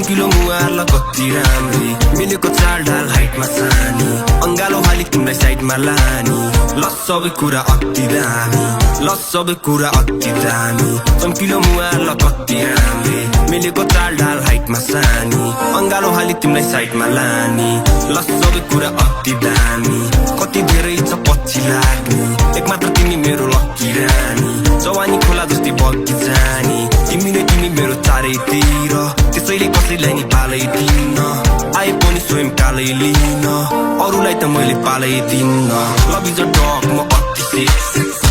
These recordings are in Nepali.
चम्किलो मुहार ल कति राम्री मिलेको चाल ढाल हाइटमा सानी अंगालो हाली तिमीलाई साइडमा लानी ल सबै कुरा अति दामी ल सबै कुरा अति दामी चम्किलो मुहार ल कति राम्री मिलेको चाल ढाल हाइटमा सानी अंगालो हाली तिमीलाई साइडमा लानी ल सबै कुरा अति दामी कति धेरै छ पछि लाग्ने एक मात्र तिमी मेरो लकी रानी जवानी खोला जस्तै बग्गी जानी तिमी मेरो चारैतिर त्यसैले कसैलाई नि पालैदिन आए पनि स्वयं कालै लिन अरूलाई त मैले पालैदिन लभ इज अ डग म अति सेक्स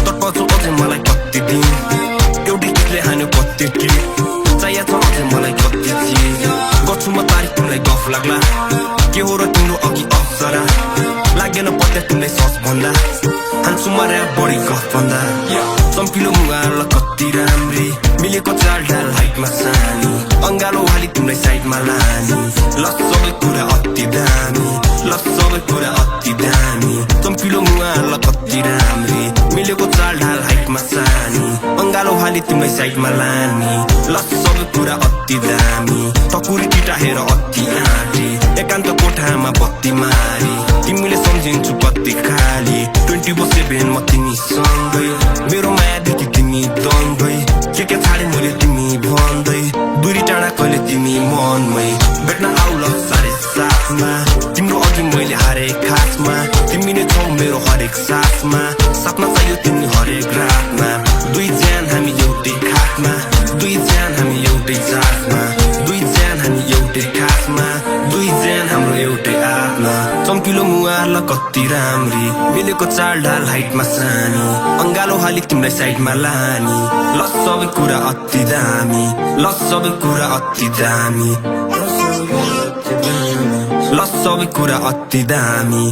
तर्पाउँछु अझै मलाई कति दिन एउटै चिजले हान्यो कति टिप चाहिएको छ अझै मलाई कति चिज गर्छु म तारिफ तिमीलाई गफ लाग्ला के हो र तिम्रो अघि अप्सरा लागेन पत्या तिमीलाई सस भन्दा हान्छु म ऱ्याप बढी गफ भन्दा चम्किलो मुहार ल कति राम्री मिलेको चाल ढाल हाइटमा सानी अंगालो हाली तिमीलाई साइडमा लानी ल सबै कुरा अति दामी ल सबै कुरा अति दामी चम्किलो मुहार ल कति राम्री मिलेको चाल ढाल हाइटमा सानी अंगालो हाली तिमीलाई साइडमा लानी ल सबै कुरा अति दामी टकुरी टिटाहेर अति आँटी एकान्त कोठामा बत्ती मारी तिमीले सम्झिन्छु कति खाली 24/7 म तिमीसँगै मेरो माया देखि तिमी दङ्गै के छाडे मैले तिमी भन्दै दूरी टाढा कहिले तिमी मनमै भेट्न आउल 7:30मा तिम्रो अघि मैले हारे खासमा तिमी नै छौ मेरो हरेक सासमा साथमा चाहियो तिमी हरेक रातमा दुई ज्यान हामी एउटै खाटमा दुई ज्यान हामी एउटै साथमा दुई ज्यान हामी एउटै खासमा दुई ज्यान हाम्रो एउटै आत्मा चम्किलो मुहार ल कति राम्री मिलेको चाल ढाल हाइटमा सानी अंगालो हाली तिमीलाई साइडमा लानी ल सबै कुरा अति दामी ल सबै कुरा अति दामी ल सबै कुरा अति दामी